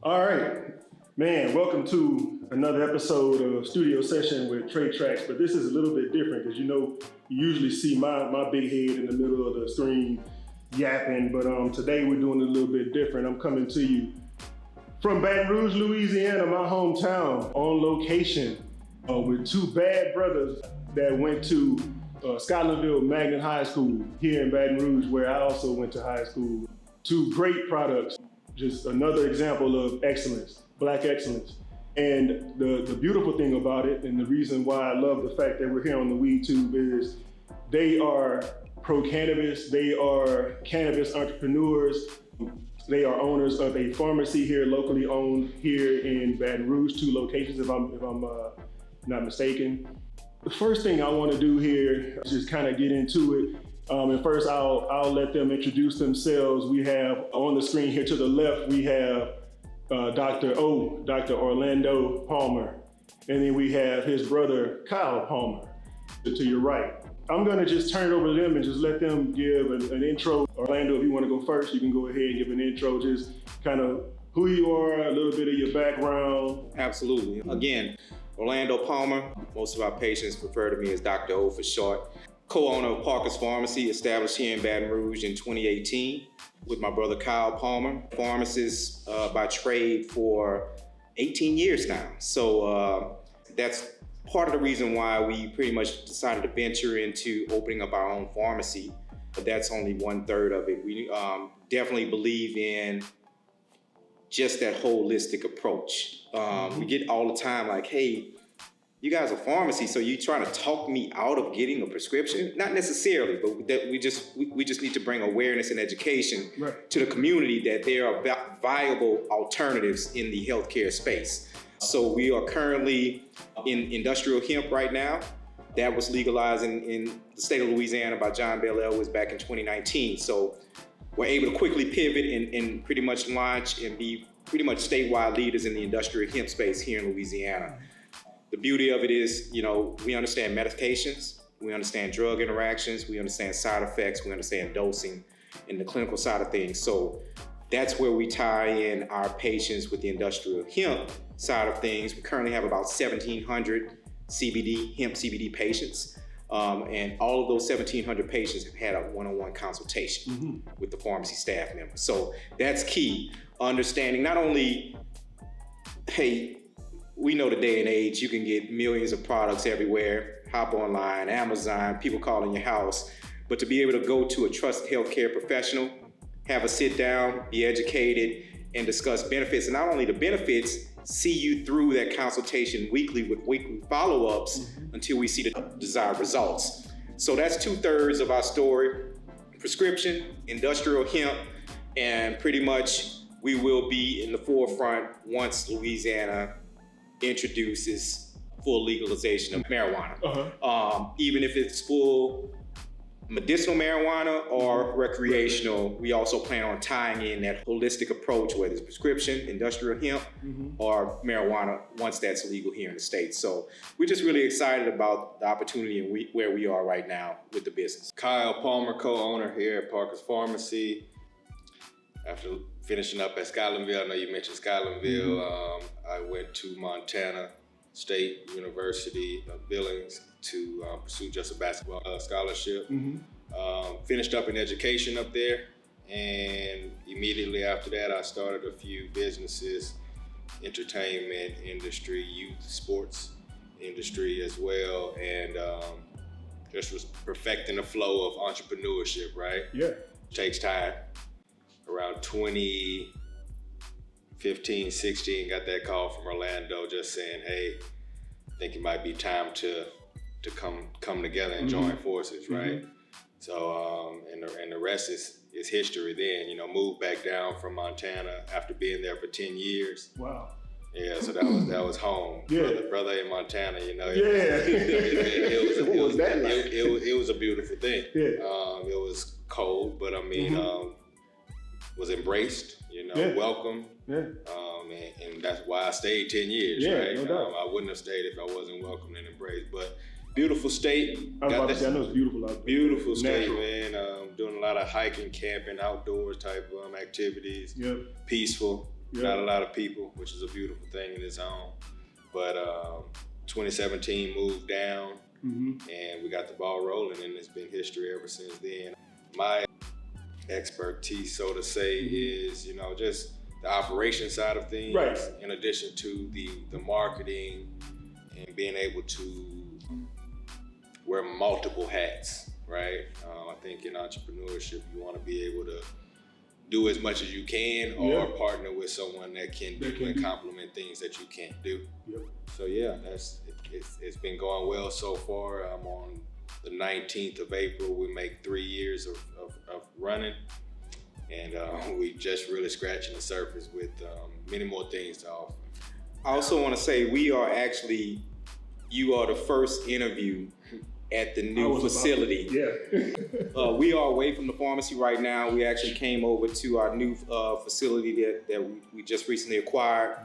All right, man, welcome to another episode of Studio Session with Trey Tracks, but this is a little bit different because you usually see my big head in the middle of the screen yapping, but today we're doing it a little bit different. I'm coming to you from Baton Rouge, Louisiana, my hometown, on location with two bad brothers that went to Scotlandville Magnet High School here in Baton Rouge, where I also went to high school. Two great products. Just another example of excellence, Black excellence. And the beautiful thing about it, and the reason why I love the fact that we're here on the Weed Tube, is they are pro-cannabis, they are cannabis entrepreneurs, they are owners of a pharmacy here, locally owned here in Baton Rouge, 2 locations if I'm not mistaken. The first thing I want to do here is just kind of get into it. And first, I'll let them introduce themselves. We have on the screen here to the left, we have Dr. Orlando Palmer. And then we have his brother, Kyle Palmer, to your right. I'm gonna just turn it over to them and just let them give an intro. Orlando, if you wanna go first, you can go ahead and give an intro, just kind of who you are, a little bit of your background. Absolutely. Again, Orlando Palmer. Most of our patients refer to me as Dr. O for short. Co-owner of Parker's Pharmacy, established here in Baton Rouge in 2018 with my brother Kyle Palmer. Pharmacist by trade for 18 years now. So that's part of the reason why we pretty much decided to venture into opening up our own pharmacy. But that's only 1/3 of it. We definitely believe in just that holistic approach. We get all the time like, hey, you guys are pharmacy, so you trying to talk me out of getting a prescription? Not necessarily, but that we just need to bring awareness and education to the community that there are viable alternatives in the healthcare space. So we are currently in industrial hemp right now. That was legalized in the state of Louisiana by John Bel Elwes back in 2019. So we're able to quickly pivot and pretty much launch and be pretty much statewide leaders in the industrial hemp space here in Louisiana. The beauty of it is, we understand medications, we understand drug interactions, we understand side effects, we understand dosing and the clinical side of things. So that's where we tie in our patients with the industrial hemp side of things. We currently have about 1,700 hemp CBD patients. And all of those 1,700 patients have had a one-on-one consultation with the pharmacy staff member. So that's key. Understanding not only, hey, we know the day and age, you can get millions of products everywhere, hop online, Amazon, people calling your house. But to be able to go to a trusted healthcare professional, have a sit down, be educated, and discuss benefits. And not only the benefits, see you through that consultation weekly with weekly follow-ups until we see the desired results. So that's 2/3 of our story. Prescription, industrial hemp, and pretty much we will be in the forefront once Louisiana introduces full legalization of marijuana. Even if it's full medicinal marijuana or recreational, we also plan on tying in that holistic approach, whether it's prescription, industrial hemp, or marijuana once that's legal here in the States. So we're just really excited about the opportunity and where we are right now with the business. Kyle Palmer, co-owner here at Parker's Pharmacy. After finishing up at Scotlandville, I know you mentioned Scotlandville, I went to Montana State University of Billings to pursue just a basketball scholarship. Finished up in education up there, and immediately after that I started a few businesses, entertainment industry, youth sports industry as well, and just was perfecting the flow of entrepreneurship, right? Yeah. Takes time. Around 2015, 16, got that call from Orlando just saying, hey, I think it might be time to come together and join forces, right? So, and the rest is history then. Moved back down from Montana after being there for 10 years. Wow. Yeah, so that was home. Yeah. Brother in Montana, It was a beautiful thing. Yeah. It was cold, but I mean, was embraced, welcome. Yeah. And that's why I stayed 10 years, right? No doubt. I wouldn't have stayed if I wasn't welcomed and embraced. But beautiful state. I was about to say, I know it's beautiful out there. Beautiful state, man. Doing a lot of hiking, camping, outdoors type activities. Yep. Peaceful. Not a lot of people, which is a beautiful thing in its own. But 2017 moved down, and we got the ball rolling, and it's been history ever since then. My expertise, so to say, is, you know, just the operation side of things, right, in addition to the marketing and being able to wear multiple hats, right? I think in entrepreneurship, you want to be able to do as much as you can, or partner with someone that can do and complement things that you can't do. Yep. So yeah, it's been going well so far. I'm on the 19th of April. We make 3 years of running, and we just really scratching the surface with many more things to offer. I also want to say you are the first interview at the new facility. We are away from the pharmacy right now. We actually came over to our new facility that we just recently acquired,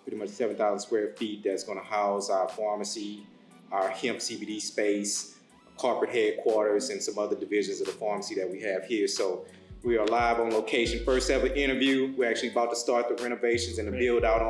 pretty much 7,000 square feet, that's going to house our pharmacy, our hemp CBD space, corporate headquarters, and some other divisions of the pharmacy that we have here. So we are live on location. First ever interview. We're actually about to start the renovations and the build out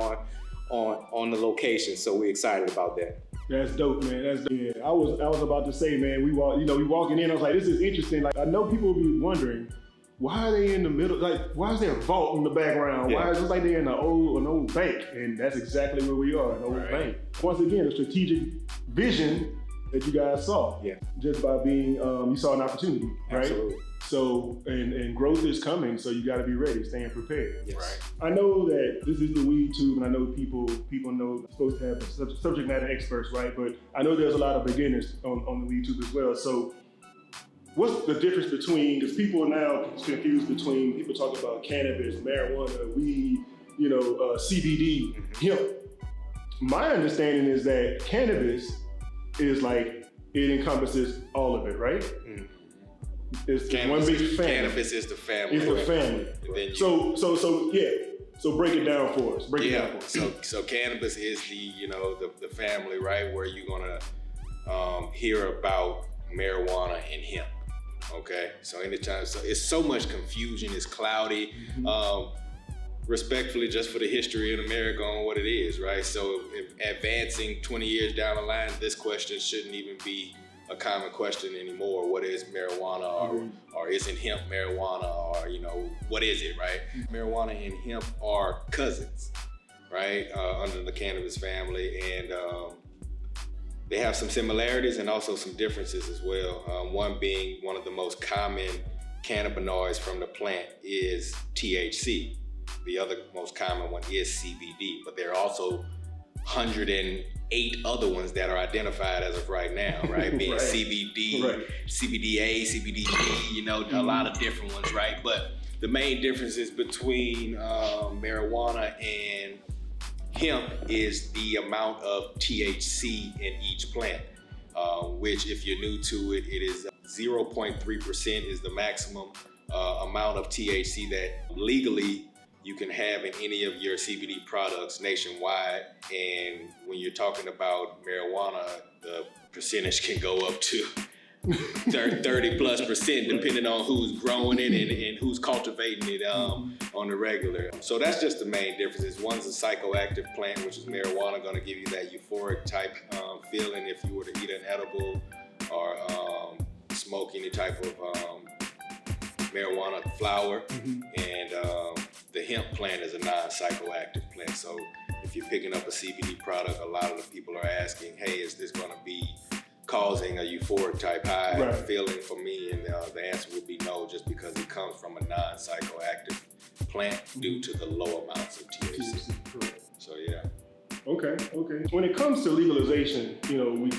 on the location. So we're excited about that. That's dope, man. That's dope. Yeah, I was about to say, man, we walking in, I was like, this is interesting. Like, I know people will be wondering, why are they in the middle? Like, why is there a vault in the background? Why is it like they're in an old bank? And that's exactly where we are, an old bank. Once again, a strategic vision that you guys saw. Just by being, you saw an opportunity, right? Absolutely. So, and growth is coming, so you gotta be ready, staying prepared. Yes. Right. I know that this is the weed tube, and I know people know you're supposed to have subject matter experts, right? But I know there's a lot of beginners on the weed tube as well. So what's the difference between, because people are now confused between, people talk about cannabis, marijuana, weed, CBD, hemp. My understanding is that cannabis is like, it encompasses all of it, right? It's one big family. Cannabis is the family. It's the family. So break it down for us. So cannabis is the family, right? Where you're gonna hear about marijuana and hemp. Okay. So anytime, so it's so much confusion. It's cloudy. Respectfully, just for the history in America on what it is, right? So if advancing 20 years down the line, this question shouldn't even be a common question anymore. What is marijuana, or isn't hemp marijuana, or what is it, right? Marijuana and hemp are cousins, right? Under the cannabis family, and they have some similarities and also some differences as well. One being one of the most common cannabinoids from the plant is THC. The other most common one is CBD, but there are also 108 other ones that are identified as of right now, right? Being CBD, CBDA, CBDG, a lot of different ones, right? But the main differences between marijuana and hemp is the amount of THC in each plant, which if you're new to it, it is 0.3% is the maximum amount of THC that legally you can have in any of your CBD products nationwide. And when you're talking about marijuana, the percentage can go up to 30+% depending on who's growing it and who's cultivating it on the regular. So that's just the main differences. One's a psychoactive plant, which is marijuana, gonna give you that euphoric type feeling if you were to eat an edible or smoke any type of marijuana flower. And the hemp plant is a non-psychoactive plant. So if you're picking up a CBD product, a lot of the people are asking, hey, is this gonna be causing a euphoric type high feeling for me? And the answer would be no, just because it comes from a non-psychoactive plant due to the low amounts of THC. So yeah. Okay. When it comes to legalization, you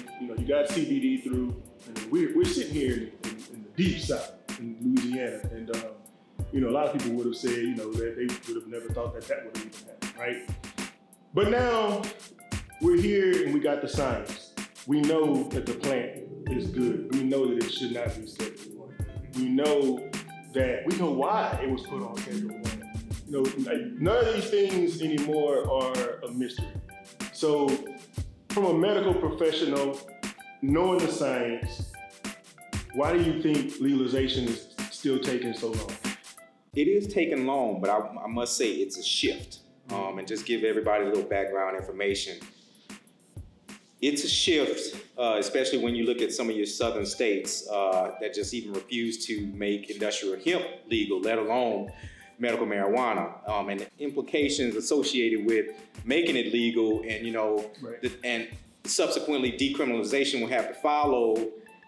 got CBD through, and we're sitting here in the deep south in Louisiana, and a lot of people would have said, that they would have never thought that would have even happened, right? But now we're here and we got the science. We know that the plant is good. We know that it should not be Schedule 1. We know why it was put on Schedule 1. None of these things anymore are a mystery. So from a medical professional, knowing the science, why do you think legalization is still taking so long? It is taking long, but I must say it's a shift. and just give everybody a little background information. It's a shift, especially when you look at some of your southern states that just even refuse to make industrial hemp legal, let alone medical marijuana, and the implications associated with making it legal, and and subsequently decriminalization will have to follow,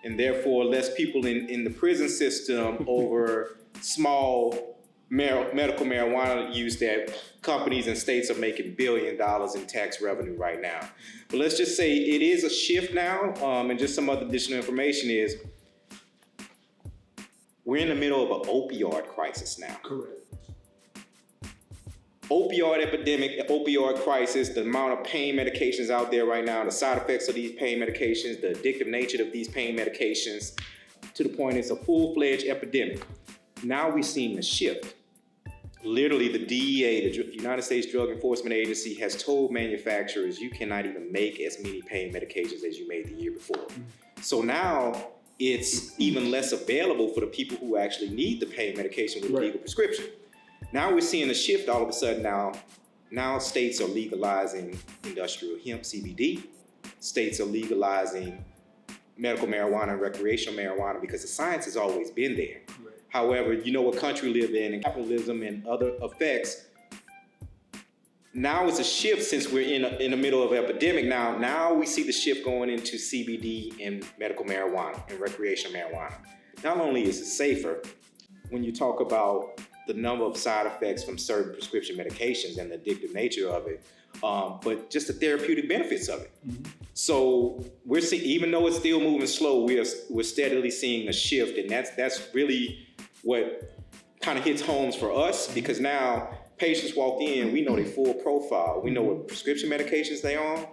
and therefore less people in the prison system over small medical marijuana use that companies and states are making $1 billion in tax revenue right now. But let's just say it is a shift now, and just some other additional information is we're in the middle of an opioid crisis now. Correct. Opioid epidemic, opioid crisis, the amount of pain medications out there right now, the side effects of these pain medications, the addictive nature of these pain medications, to the point it's a full-fledged epidemic. Now we're seeing a shift. Literally, the DEA, the United States Drug Enforcement Agency, has told manufacturers you cannot even make as many pain medications as you made the year before. So now it's even less available for the people who actually need the pain medication with a legal prescription. Now we're seeing a shift all of a sudden now states are legalizing industrial hemp, CBD. States are legalizing medical marijuana and recreational marijuana because the science has always been there. Right. However, you know what country we live in, and capitalism and other effects. Now it's a shift since we're in the middle of an epidemic. Now we see the shift going into CBD and medical marijuana and recreational marijuana. Not only is it safer, when you talk about the number of side effects from certain prescription medications and the addictive nature of it, but just the therapeutic benefits of it. Mm-hmm. So we're seeing, even though it's still moving slow, we're steadily seeing a shift, and that's really what kind of hits homes for us, because now patients walk in, we know their full profile, we know what prescription medications they're on,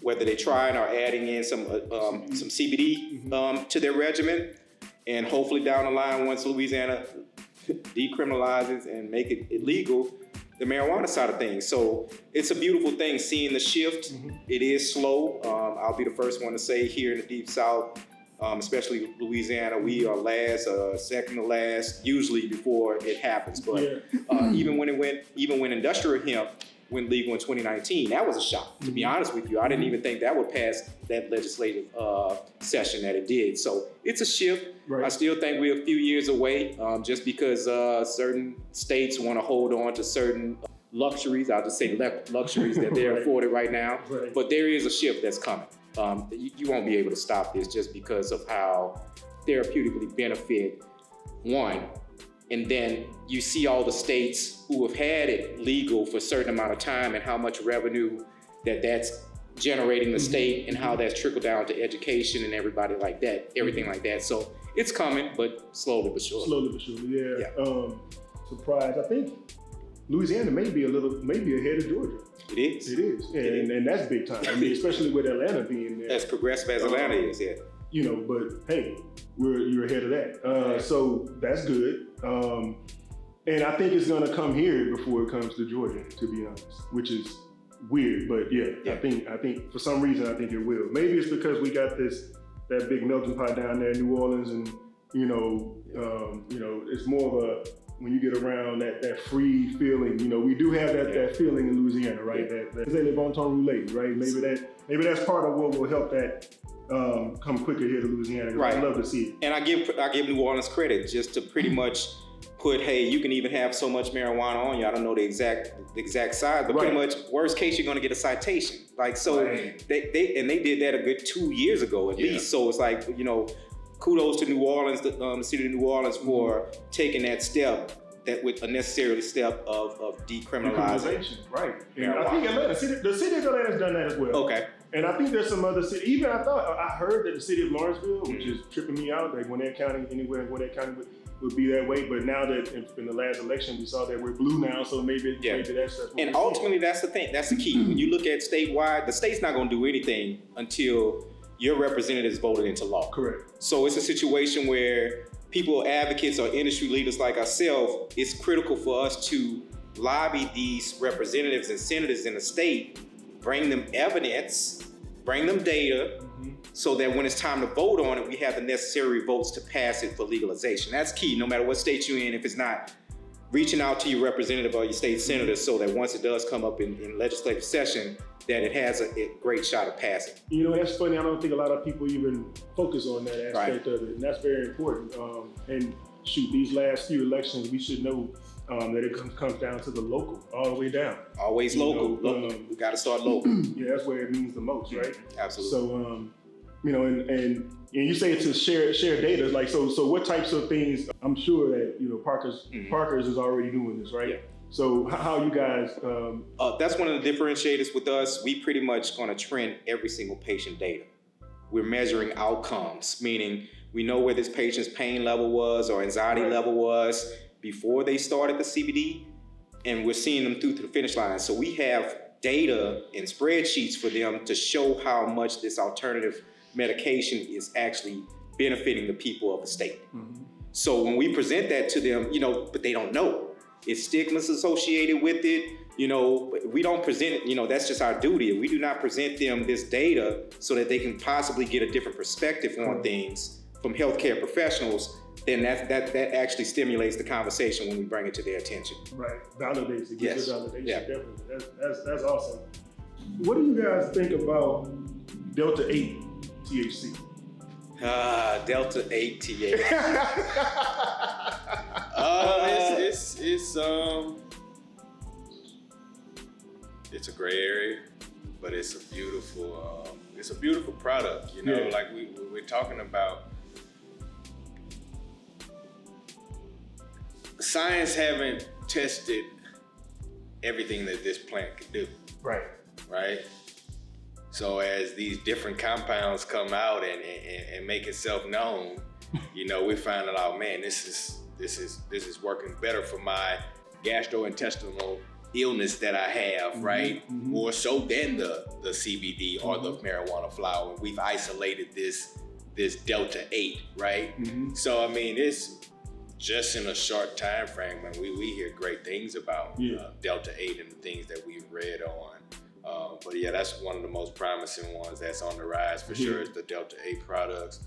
whether they're trying or adding in some CBD to their regimen, and hopefully down the line, once Louisiana decriminalizes and make it illegal, the marijuana side of things. So it's a beautiful thing seeing the shift. Mm-hmm. It is slow. I'll be the first one to say here in the Deep South, especially Louisiana, we are last, second to last, usually before it happens. But even when industrial hemp went legal in 2019, that was a shock. To be honest with you, I didn't even think that would pass that legislative session that it did. So it's a shift. Right. I still think we're a few years away, just because certain states want to hold on to certain luxuries. I'll just say luxuries that they're afforded right now. Right. But there is a shift that's coming. You won't be able to stop this just because of how therapeutically benefit one. And then you see all the states who have had it legal for a certain amount of time and how much revenue that's generating the state, and how that's trickled down to education and everything like that. So it's coming, but slowly but surely. Slowly but surely, yeah. Surprised. I think Louisiana may be ahead of Georgia. It is. It is. And that's big time. I mean, especially with Atlanta being there. As progressive as Atlanta is, yeah. But hey, you're ahead of that. So that's good. And I think it's gonna come here before it comes to Georgia, to be honest, which is weird, but yeah. I think for some reason I think it will. Maybe it's because we got that big melting pot down there in New Orleans, and it's more of a, when you get around that free feeling, we do have that feeling in Louisiana, right? That they live on Baton Rouge, right? Maybe that's part of what will help that come quicker here to Louisiana. Right. I love to see it. And I give New Orleans credit just to pretty much put, hey, you can even have so much marijuana on you. I don't know the exact size, but pretty much worst case, you're going to get a citation. Like, so they did that a good 2 years ago at least. So it's like, kudos to New Orleans, the city of New Orleans, for taking that step, that with a necessary step of decriminalization. Right. And I think Atlanta, the city of Atlanta has done that as well. Okay. And I think there's some other cities. Even I heard that the city of Lawrenceville, which is tripping me out, like Gwinnett County, anywhere in Gwinnett County would be that way. But now that in the last election, we saw that we're blue now, so maybe that's what. And ultimately, that's the thing. That's the key. When you look at statewide, the state's not going to do anything until your representatives voted into law. Correct. So it's a situation where people, advocates, or industry leaders like ourselves, it's critical for us to lobby these representatives and senators in the state, bring them evidence, bring them data, so that when it's time to vote on it, we have the necessary votes to pass it for legalization. That's key, no matter what state you're in. If it's not reaching out to your representative or your state senator so that once it does come up in legislative session, that it has a great shot of passing. You know, that's funny. I don't think a lot of people even focus on that aspect of it, and that's very important. And shoot, these last few elections, we should know that it comes down to the local, all the way down. Always local. We got to start local. Yeah, that's where it means the most, right? Absolutely. So, you know, and you say to share data, like, so what types of things? I'm sure that, you know, Parker's is already doing this, right? Yeah. So how you guys? That's one of the differentiators with us. We pretty much going to trend every single patient data. We're measuring outcomes, meaning we know where this patient's pain level was or anxiety level was before they started the CBD, and we're seeing them through to the finish line. So we have data and spreadsheets for them to show how much this alternative medication is actually benefiting the people of the state. Mm-hmm. So when we present that to them, you know, but they don't know. It's stigmas associated with it. You know, we don't present it, you know, that's just our duty. We do not present them this data so that they can possibly get a different perspective on things from healthcare professionals. Then that actually stimulates the conversation when we bring it to their attention. Right, validates it. Gets validation. Yeah. Definitely. That's awesome. What do you guys think about Delta 8 THC? Delta 8 THC. It's a gray area, but it's a beautiful product. You know, like we're talking about. Science haven't tested everything that this plant can do. Right. So as these different compounds come out and make itself known, you know, we're finding out, man, this is working better for my gastrointestinal illness that I have, right? Mm-hmm. More so than the CBD or the marijuana flower. We've isolated this Delta 8, right? Mm-hmm. So I mean, it's just in a short time frame, and we hear great things about Delta 8 and the things that we've read on. But yeah, that's one of the most promising ones that's on the rise for sure, is the Delta 8 products.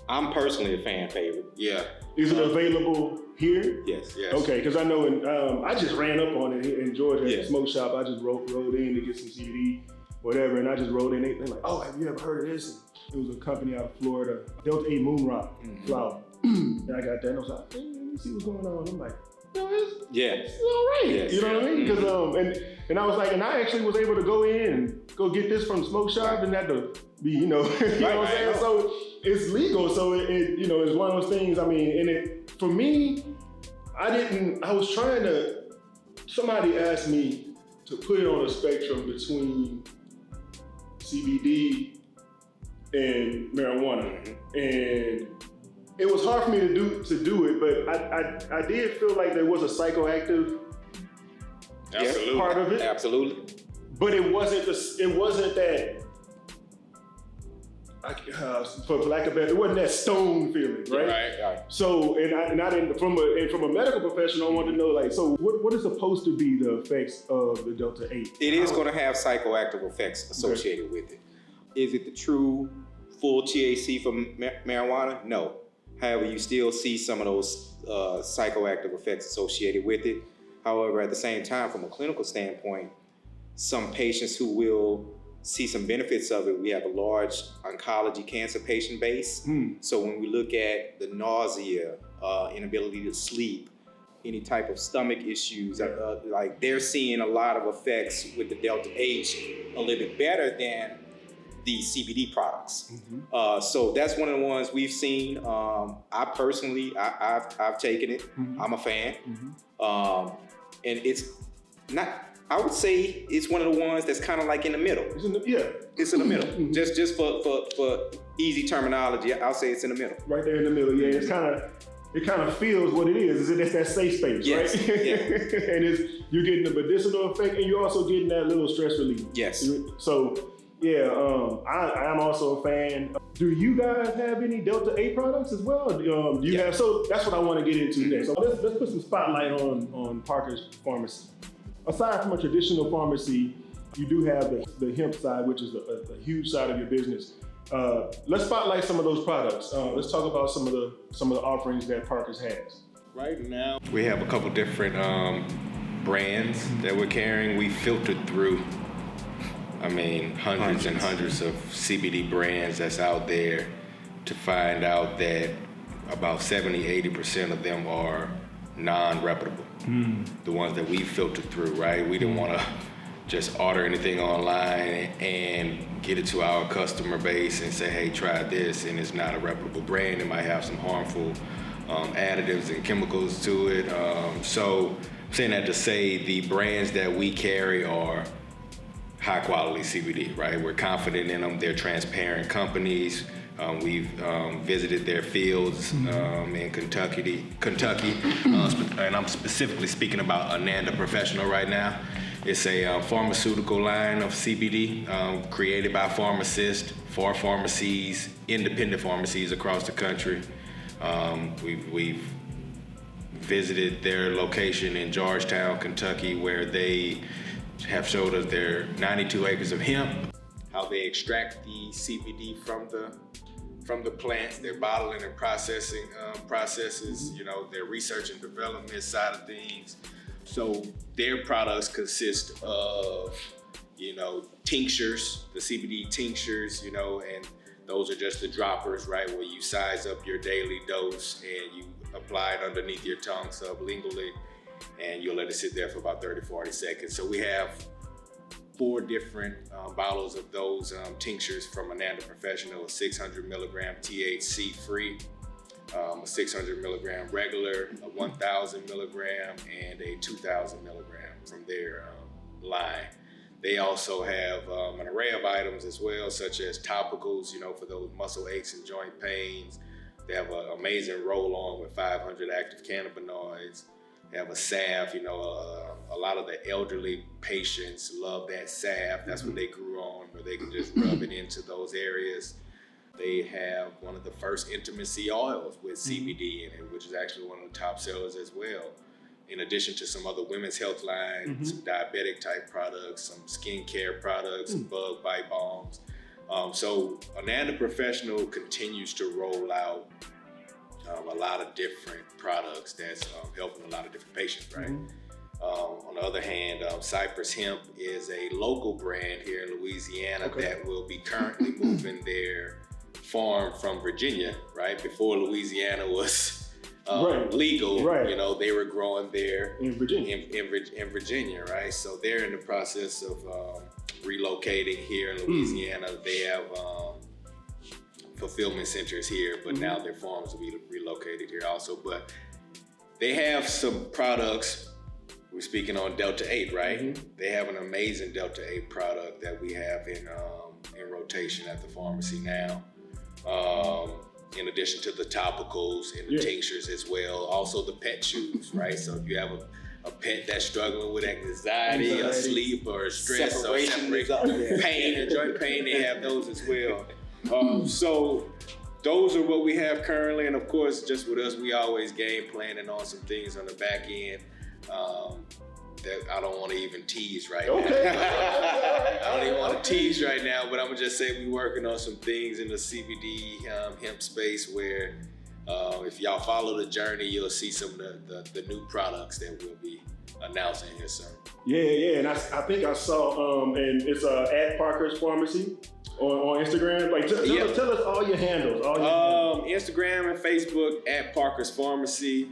I'm personally a fan favorite. Yeah. Is it available here? Yes. Okay, because I know I just ran up on it in Georgia at the smoke shop. I just rode in to get some CBD, whatever, and I just rode in. They're like, oh, have you ever heard of this? And it was a company out of Florida, Delta 8 Moon Rock flower. And I got that, and I was like, hey, let me see what's going on. I'm like, no, it's all right. Yes. You know what I mean? Because and I was like, and I actually was able to go in and go get this from the smoke shop, and had to be, you know, what I'm saying? So it's legal. So it you know, it's one of those things. I mean, and it for me, I was trying to. Somebody asked me to put it on a spectrum between CBD and marijuana, and it was hard for me to do it, but I did feel like there was a psychoactive part of it. Absolutely. But it wasn't that. For lack of better, it wasn't that stone feeling, right? Right. So, and I didn't from a medical professional, I wanted to know, like, so what is supposed to be the effects of the Delta 8? It is going to have psychoactive effects associated with it. Is it the true full THC from marijuana? No. However, you still see some of those psychoactive effects associated with it. However, at the same time, from a clinical standpoint, some patients who will see some benefits of it. We have a large oncology cancer patient base. So when we look at the nausea, inability to sleep, any type of stomach issues, like they're seeing a lot of effects with the Delta 8 a little bit better than the CBD products. So that's one of the ones we've seen. I personally, I've taken it. I'm a fan. And it's not, I would say it's one of the ones that's kind of like in the middle. It's in the middle. Just for easy terminology, I'll say it's in the middle. Right there in the middle, yeah. It kind of feels what it is. It's that safe space, right? Yeah. And you're getting the medicinal effect, and you're also getting that little stress relief. Yes. So, yeah, I'm also a fan. Do you guys have any Delta 8 products as well? Do you have? So that's what I want to get into next. So let's put some spotlight on Parker's Pharmacy. Aside from a traditional pharmacy, you do have the hemp side, which is a huge side of your business. Let's spotlight some of those products. Let's talk about some of the offerings that Parker's has. Right now, we have a couple different brands that we're carrying. We filtered through, hundreds and hundreds of CBD brands that's out there to find out that about 70-80% of them are non-reputable. The ones that we filtered through, right? We didn't want to just order anything online and get it to our customer base and say, hey, try this, and it's not a reputable brand. It might have some harmful additives and chemicals to it. So I'm saying that to say the brands that we carry are high quality CBD, right? We're confident in them. They're transparent companies. We've visited their fields in Kentucky, and I'm specifically speaking about Ananda Professional right now. It's a pharmaceutical line of CBD created by pharmacists for pharmacies, independent pharmacies across the country. We've visited their location in Georgetown, Kentucky, where they have showed us their 92 acres of hemp, how they extract the CBD from the plants, their bottling and processing processes, their research and development side of things. So their products consist of, tinctures, the CBD tinctures, and those are just the droppers, right, where you size up your daily dose and you apply it underneath your tongue sublingually, and you'll let it sit there for about 30-40 seconds. So we have 4 different bottles of those tinctures from Ananda Professional, a 600 milligram THC free, a 600 milligram regular, a 1,000 milligram, and a 2,000 milligram from their line. They also have an array of items as well, such as topicals, for those muscle aches and joint pains. They have an amazing roll-on with 500 active cannabinoids. They have a salve, a lot of the elderly patients love that salve. That's what they grew on, where they can just rub it into those areas. They have one of the first intimacy oils with CBD in it, which is actually one of the top sellers as well. In addition to some other women's health line, some diabetic type products, some skincare products, some bug bite balms. So Ananda Professional continues to roll out a lot of different products that's helping a lot of different patients, right? On the other hand, Cypress Hemp is a local brand here in Louisiana that will be currently moving their farm from Virginia, right? Before Louisiana was legal, they were growing there in Virginia, right? So they're in the process of relocating here in Louisiana. They have fulfillment centers here, but now their farms will be relocated here also. But they have some products. We're speaking on Delta 8, right? They have an amazing Delta 8 product that we have in rotation at the pharmacy now. In addition to the topicals and the tinctures as well. Also the pet chews, right? So if you have a pet that's struggling with anxiety or sleep or stress or pain or joint pain, they have those as well. So those are what we have currently. And of course, just with us, we always game planning on some things on the back end that I don't want to even tease right now. I don't even want to tease right now, but I'm gonna just say we're working on some things in the CBD hemp space where if y'all follow the journey, you'll see some of the new products that we'll be announcing here soon. Yeah, and I think I saw, and it's at Parker's Pharmacy on Instagram. Like, tell us all your handles. Instagram and Facebook at Parker's Pharmacy.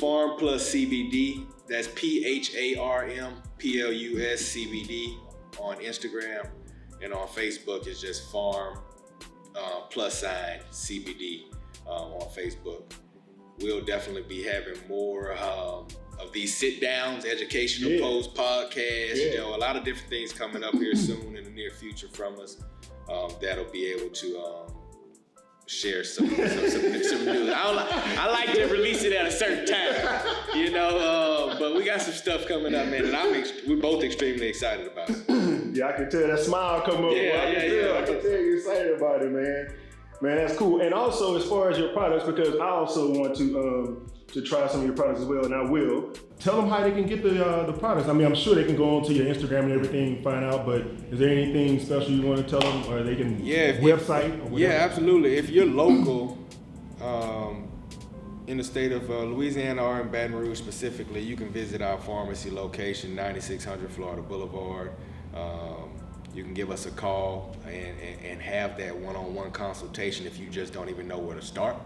Farm Plus CBD. That's PHARM PLUS CBD on Instagram, and on Facebook it's just Farm + CBD on Facebook. We'll definitely be having more of these sit downs, educational posts, podcasts. A lot of different things coming up here soon in the near future from us. That'll be able to share some news. I like to release it at a certain time, but we got some stuff coming up, man, and we're both extremely excited about it. Yeah, I can tell that smile come up. I can tell you're excited about it, man. Man, that's cool. And also, as far as your products, because I also want to try some of your products as well, and I will. Tell them how they can get the products. I mean, I'm sure they can go onto your Instagram and everything, find out, but is there anything special you want to tell them, or they can website or whatever? Yeah, absolutely. If you're local, in the state of Louisiana or in Baton Rouge specifically, you can visit our pharmacy location, 9600 Florida Boulevard. You can give us a call and have that one-on-one consultation if you just don't even know where to start,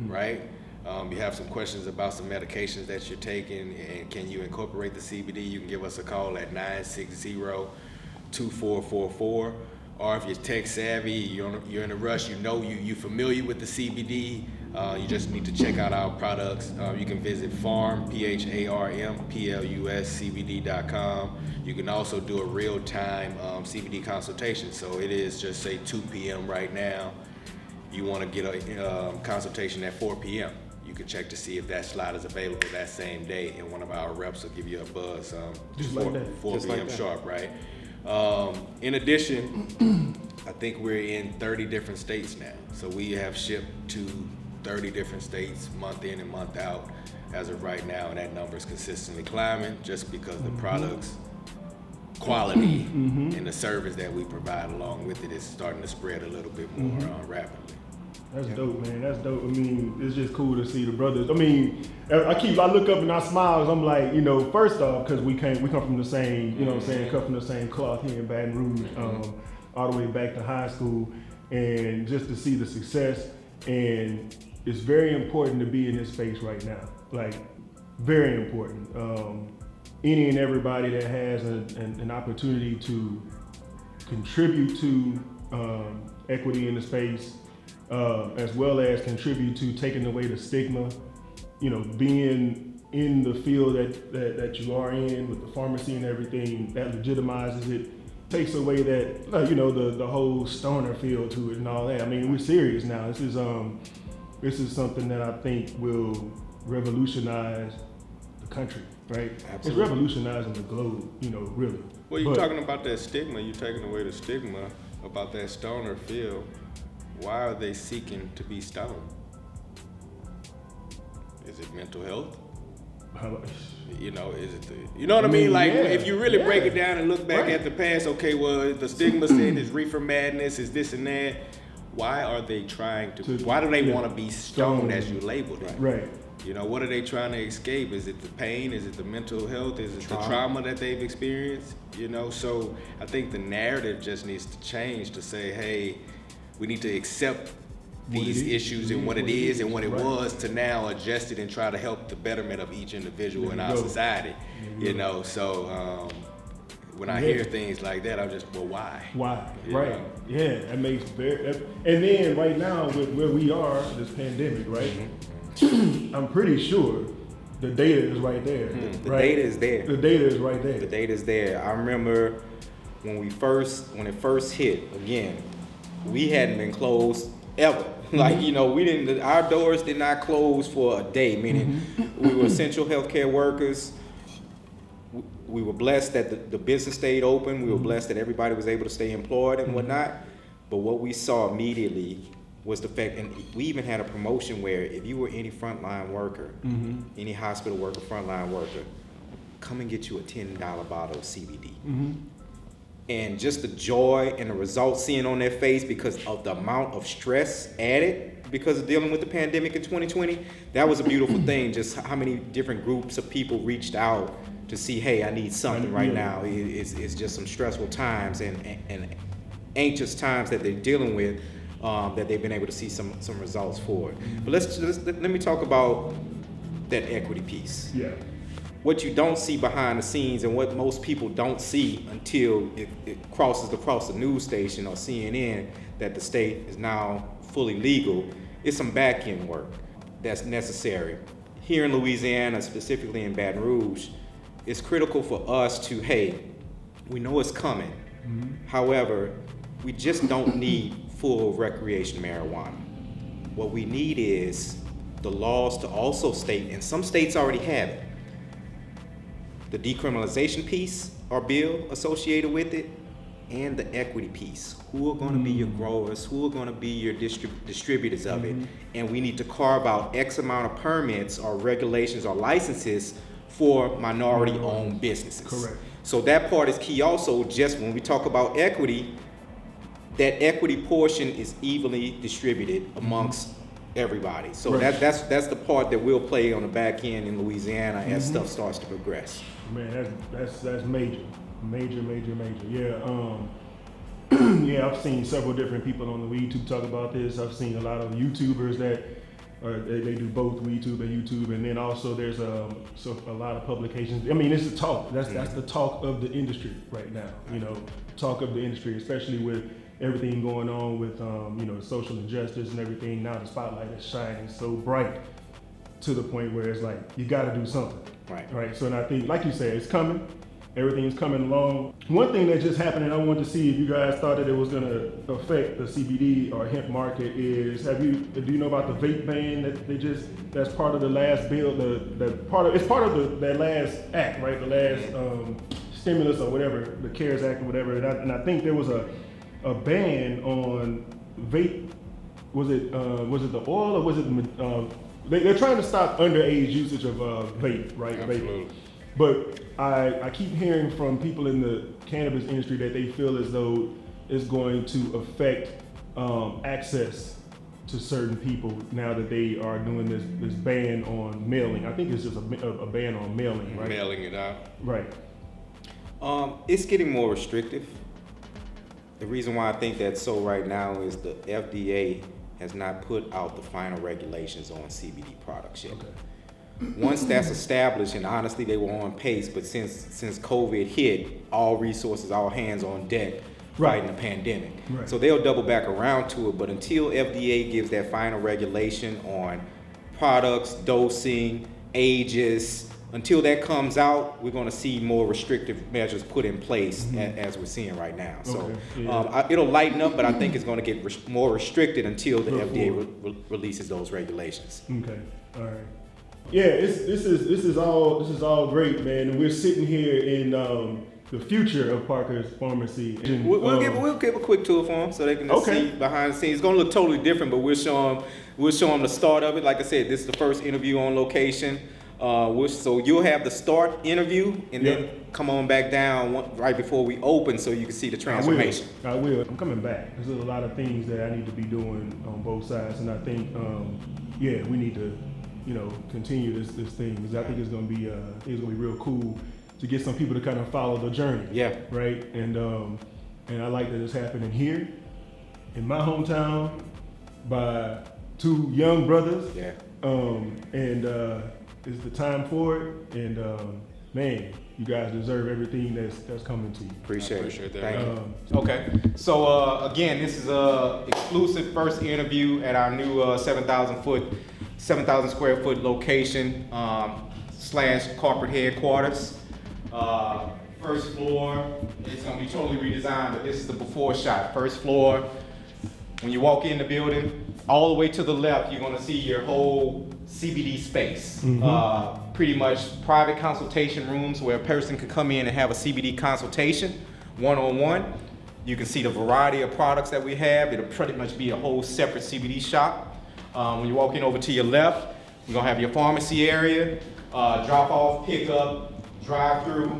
right? You have some questions about some medications that you're taking, and can you incorporate the CBD? You can give us a call at 960-2444. Or if you're tech savvy, you're in a rush, you're familiar with the CBD, you just need to check out our products. You can visit PharmPlus CBD.com. You can also do a real-time CBD consultation. So it is just say 2 p.m. right now. You want to get a consultation at 4 p.m. You can check to see if that slot is available that same day, and one of our reps will give you a buzz. Just 4 like that. 4 Just p.m. like that. sharp, right? In addition, I think we're in 30 different states now. So we have shipped to 30 different states month in and month out as of right now, and that number is consistently climbing just because the products quality and the service that we provide along with it is starting to spread a little bit more rapidly. That's dope, man. That's dope. I mean, it's just cool to see the brothers. I mean, I look up and I smile 'cause I'm like, first off, because we come from the same, you know what I'm saying, come from the same cloth here in Baton Rouge, all the way back to high school, and just to see the success. And it's very important to be in this space right now, like very important. Any and everybody that has an opportunity to contribute to equity in the space, as well as contribute to taking away the stigma, being in the field that you are in with the pharmacy and everything, that legitimizes it, takes away that, the whole stoner feel to it and all that. I mean, we're serious now. This is something that I think will revolutionize the country, right? Absolutely. It's revolutionizing the globe, really. Well, you're talking about that stigma, you're taking away the stigma about that stoner feel. Why are they seeking to be stoned? Is it mental health? Is it you know what I mean? Like, if you really break it down and look back at the past, okay, well, the stigma said is reefer madness, is this and that. Why are they trying to why do they want to be stoned as you labeled it? Right. What are they trying to escape? Is it the pain? Is it the mental health? Is it the trauma that they've experienced? So I think the narrative just needs to change to say, hey, we need to accept these issues and what it is and what it was, to now adjust it and try to help the betterment of each individual in our society. So when I hear things like that, I'm just, well, why? Why? Right. Yeah, that makes and then right now with where we are, this pandemic, right? I'm pretty sure the data is right there. The data is there. The data is right there. The data is there. I remember when it first hit, again, we hadn't been closed ever. Like, our doors did not close for a day, meaning we were essential healthcare workers. We were blessed that the business stayed open. We were blessed that everybody was able to stay employed and whatnot. But what we saw immediately was the fact, and we even had a promotion where if you were any frontline worker, any hospital worker, frontline worker, come and get you a $10 bottle of CBD. And just the joy and the results seeing on their face because of the amount of stress added because of dealing with the pandemic in 2020, that was a beautiful thing. Just how many different groups of people reached out to see, hey, I need something right now. It's just some stressful times and anxious times that they're dealing with, that they've been able to see some results for it. But let me talk about that equity piece. Yeah. What you don't see behind the scenes and what most people don't see until it crosses across the news station or CNN that the state is now fully legal is some back end work that's necessary. Here in Louisiana, specifically in Baton Rouge, it's critical for us to, hey, we know it's coming. However, we just don't need full recreation marijuana. What we need is the laws to also state, and some states already have it, the decriminalization piece or bill associated with it, and the equity piece. Who are going to be your growers? Who are going to be your distributors of it? And we need to carve out X amount of permits or regulations or licenses for minority-owned businesses. Correct. So that part is key also. Just when we talk about equity, that equity portion is evenly distributed amongst everybody. So Right. that's the part that we'll play on the back end in Louisiana as stuff starts to progress. Man, that's major. Yeah. Yeah, I've seen several different people on the YouTube talk about this. I've seen a lot of YouTubers that they do both WeTube and YouTube, and then also there's a lot of publications. I mean, it's the talk. That's the talk of the industry right now. You know, talk of the industry, especially with everything going on with you know, social injustice and everything. Now the spotlight is shining so bright to the point where it's like you got to do something. Right. So, and I think, like you said, it's coming. Everything is coming along. One thing that just happened, and I wanted to see if you guys thought that it was going to affect the CBD or hemp market, is do you know about the vape ban that's part of the last bill, it's part of that last act, right? The last stimulus or whatever, the CARES Act or whatever. And I think there was a ban on vape. Was it the oil or was it they're trying to stop underage usage of vape, right? Absolutely. Vape. But I keep hearing from people in the cannabis industry that they feel as though it's going to affect access to certain people now that they are doing this ban on mailing. I think it's just a ban on mailing, right? Mailing it out. Right. It's getting more restrictive. The reason why I think that's so right now is the FDA has not put out the final regulations on CBD products yet. Okay. Once that's established, and honestly they were on pace, but since COVID hit, all resources, all hands on deck fighting the pandemic. Right. So they'll double back around to it, but until FDA gives that final regulation on products, dosing, ages, until that comes out, we're going to see more restrictive measures put in place as we're seeing right now. So Okay. Yeah. it'll lighten up, but I think it's going to get more restricted until the FDA releases those regulations. Okay. All right. Yeah, this is all great, man. And we're sitting here in the future of Parker's Pharmacy. And, We'll give a quick tour for them so they can just see behind the scenes. It's going to look totally different, but we'll show them the start of it. Like I said, this is the first interview on location. So you'll have the start interview and then come on back down right before we open so you can see the transformation. I will. I'm coming back. There's a lot of things that I need to be doing on both sides, and I think we need to continue this thing, because I think it's gonna be real cool to get some people to kind of follow the journey. Yeah. Right. And I like that it's happening here in my hometown by two young brothers. Yeah. It's the time for it. And man, you guys deserve everything that's coming to you. Appreciate that. Thank you. Okay. So again, this is a exclusive first interview at our new 7,000 square foot location / corporate headquarters. First floor, it's gonna be totally redesigned, but this is the before shot. First floor, when you walk in the building, all the way to the left, you're gonna see your whole CBD space. Pretty much private consultation rooms where a person can come in and have a CBD consultation, one-on-one. You can see the variety of products that we have. It'll pretty much be a whole separate CBD shop. When you walk in over to your left, you're gonna have your pharmacy area, drop off, pick up, drive through,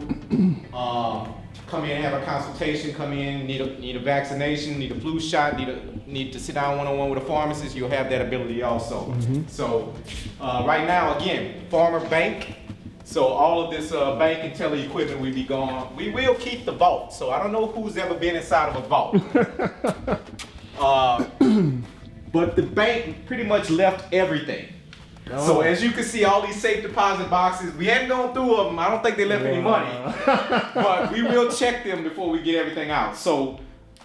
come in and have a consultation, come in, need a vaccination, need a flu shot, need to sit down one-on-one with a pharmacist, you'll have that ability also. So right now, again, Farmer Bank. So all of this bank and teller equipment will be gone. We will keep the vault. So I don't know who's ever been inside of a vault. But the bank pretty much left everything. Oh. So as you can see, all these safe deposit boxes, we hadn't gone through them. I don't think they left any money, but we will check them before we get everything out. So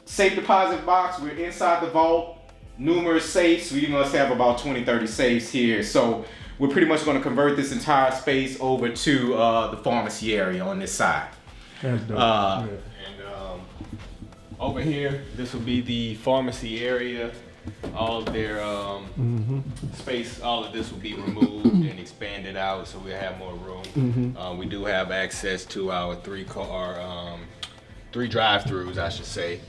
safe deposit box, we're inside the vault, numerous safes. We must have about 20, 30 safes here. So we're pretty much gonna convert this entire space over to the pharmacy area on this side. That's dope. Over here, this will be the pharmacy area. All of their space, all of this will be removed and expanded out, so we'll have more room. We do have access to our three drive-throughs, I should say,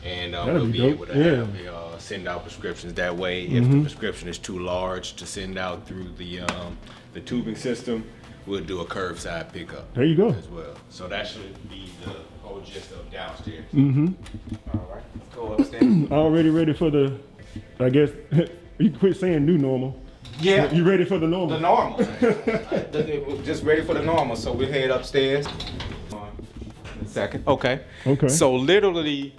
and we'll be able to have send out prescriptions that way. If the prescription is too large to send out through the tubing system, we'll do a curbside pickup. There you go. As well. So that should be the whole gist of downstairs. All right, let's go upstairs. Already ready for the, I guess, You quit saying new normal. Yeah. You ready for the normal? The normal. Just ready for the normal. So we head upstairs. In a second. Okay. Okay. So literally,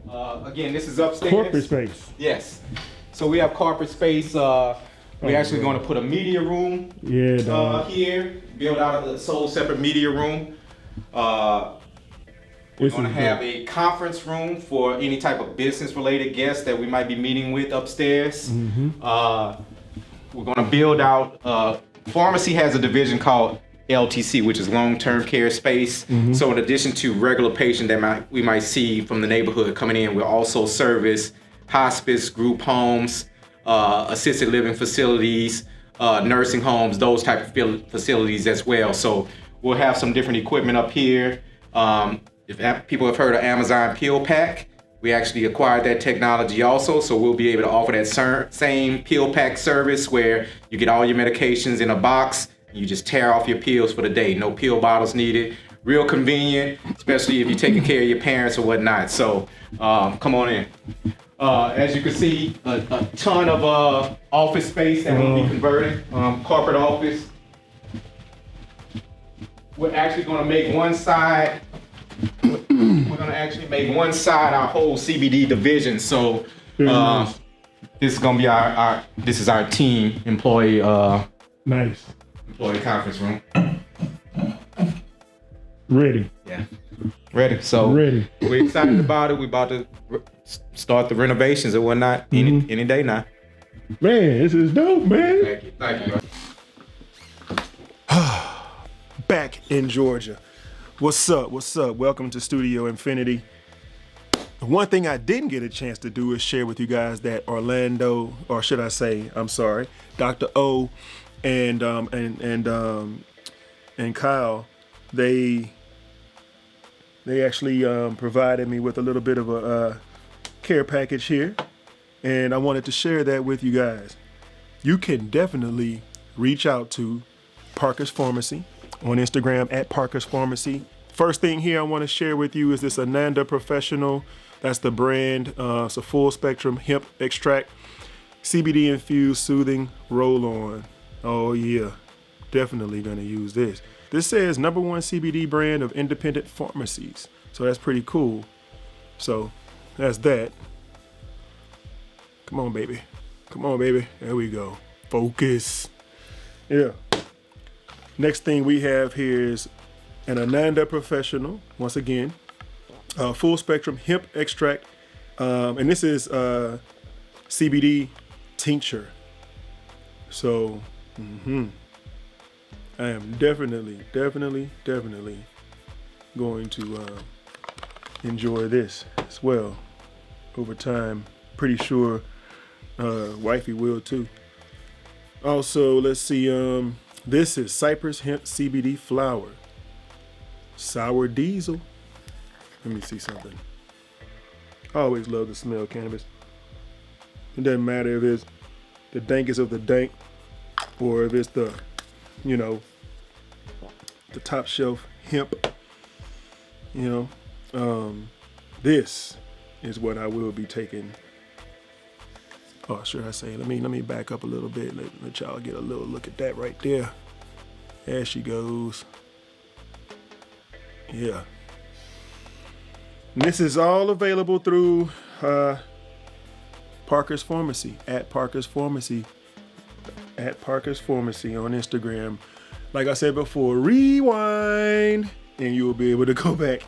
again, this is upstairs. Corporate space. Yes. So we have corporate space. We're actually going to put a media room here, build out a sole separate media room. We're going to have a conference room for any type of business-related guests that we might be meeting with upstairs. We're going to build out, pharmacy has a division called LTC, which is long-term care space. So in addition to regular patients that we might see from the neighborhood coming in, we'll also service hospice, group homes, assisted living facilities, nursing homes, those type of facilities as well. So we'll have some different equipment up here. If people have heard of Amazon Pill Pack, we actually acquired that technology also. So we'll be able to offer that same pill pack service where you get all your medications in a box. You just tear off your pills for the day. No pill bottles needed. Real convenient, especially if you're taking care of your parents or whatnot. So come on in. As you can see, a ton of office space that we'll be converting, corporate office. We're actually going to make one side. We're going to actually make one side our whole CBD division. So this is going to be our team employee. Nice. Employee conference room. Ready. Yeah. Ready. So we're excited about it. We're about to start the renovations and whatnot any day now. Man, this is dope, man. Thank you. Back in Georgia. What's up? Welcome to Studio Infinity. One thing I didn't get a chance to do is share with you guys that Orlando, or should I say, I'm sorry, Dr. O and Kyle, they actually provided me with a little bit of a care package here, and I wanted to share that with you guys. You can definitely reach out to Parker's Pharmacy on Instagram at Parker's Pharmacy. First thing here I want to share with you is this Ananda Professional. That's the brand. It's a full spectrum hemp extract, CBD infused soothing roll-on. Oh yeah, definitely gonna use this. This says #1 CBD brand of independent pharmacies. So that's pretty cool. So that's that. Come on, baby. Come on, baby. There we go. Focus. Yeah. Next thing we have here is an Ananda Professional. Once again, full spectrum hemp extract. And this is CBD Tincture. So, I am definitely going to enjoy this as well over time. Pretty sure wifey will too. Also, let's see, this is Cypress Hemp CBD flower. Sour diesel. Let me see something. I always love the smell of cannabis. It doesn't matter if it's the dankest of the dank or if it's the, the top shelf hemp. This is what I will be taking. Oh, should I say? Let me back up a little bit. Let y'all get a little look at that right there. There she goes. Yeah. And this is all available through Parker's Pharmacy, at Parker's Pharmacy on Instagram. Like I said before, rewind, and you will be able to go back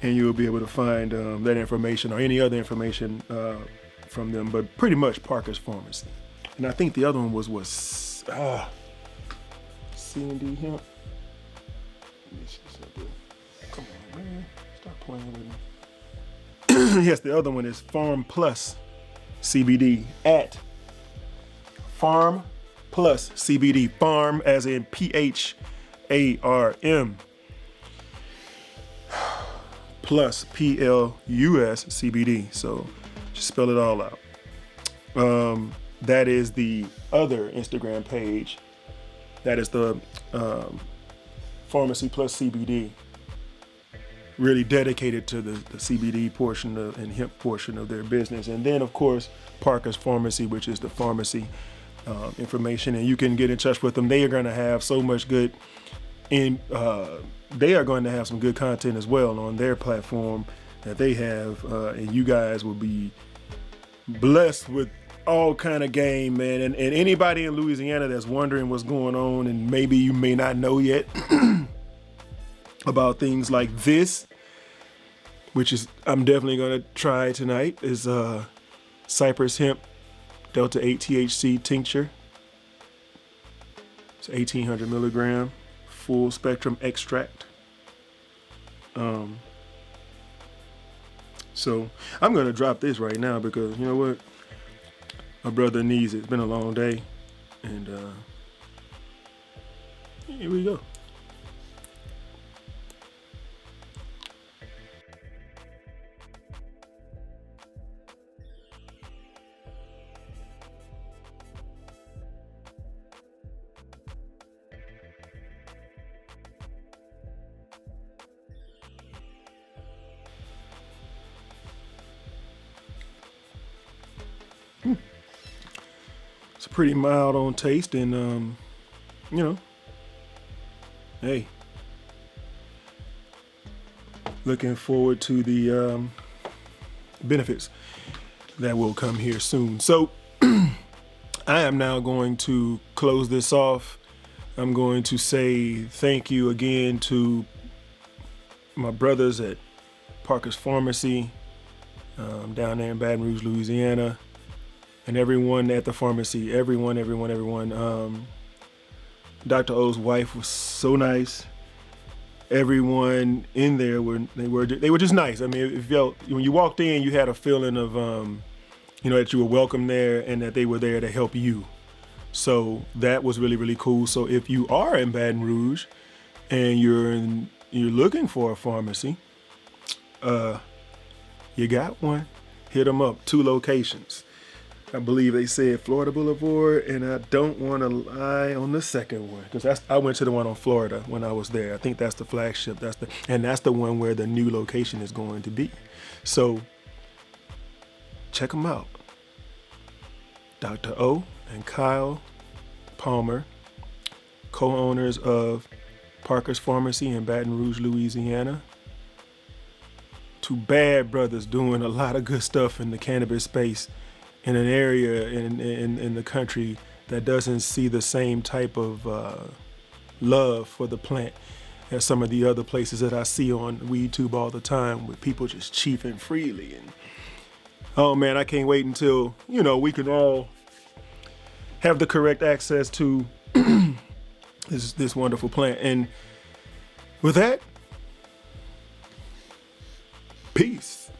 and you'll be able to find that information or any other information from them, but pretty much Parker's Pharmacy. And I think the other one was C&D Hemp. Let me see something. Come on, man. Stop playing with me. Yes, the other one is Farm Plus CBD at Farm Plus CBD. Farm as in PHARM. Plus PLUS CBD. So just spell it all out. That is the other Instagram page. That is the Pharmacy Plus CBD. Really dedicated to the CBD portion and hemp portion of their business. And then, of course, Parker's Pharmacy, which is the pharmacy information, and you can get in touch with them. They are going to have so much good they are going to have some good content as well on their platform that they have, and you guys will be blessed with all kind of game, man. And anybody in Louisiana that's wondering what's going on, and maybe you may not know yet about things like this, which is I'm definitely going to try tonight, is Cypress Hemp Delta 8 THC Tincture. It's 1,800 milligram full spectrum extract. So I'm going to drop this right now because you know what? My brother needs it. It's been a long day. And here we go. It's pretty mild on taste, and you know, hey, looking forward to the benefits that will come here soon. So I am now going to close this off. I'm going to say thank you again to my brothers at Parker's Pharmacy down there in Baton Rouge, Louisiana. And everyone at the pharmacy, everyone. Dr. O's wife was so nice. Everyone in there they were just nice. I mean, it felt when you walked in, you had a feeling of you know, that you were welcome there and that they were there to help you. So that was really, really cool. So if you are in Baton Rouge and you're looking for a pharmacy, you got one. Hit them up. 2 locations. I believe they said Florida Boulevard, and I don't want to lie on the second one because I went to the one on Florida when I was there. I think that's the flagship. That's the one where the new location is going to be. So check them out. Dr. O and Kyle Palmer, co-owners of Parker's Pharmacy in Baton Rouge, Louisiana. 2 bad brothers doing a lot of good stuff in the cannabis space in an area in the country that doesn't see the same type of love for the plant as some of the other places that I see on WeedTube all the time, with people just chiefing freely. And oh man, I can't wait until, you know, we can all have the correct access to this wonderful plant. And with that, peace.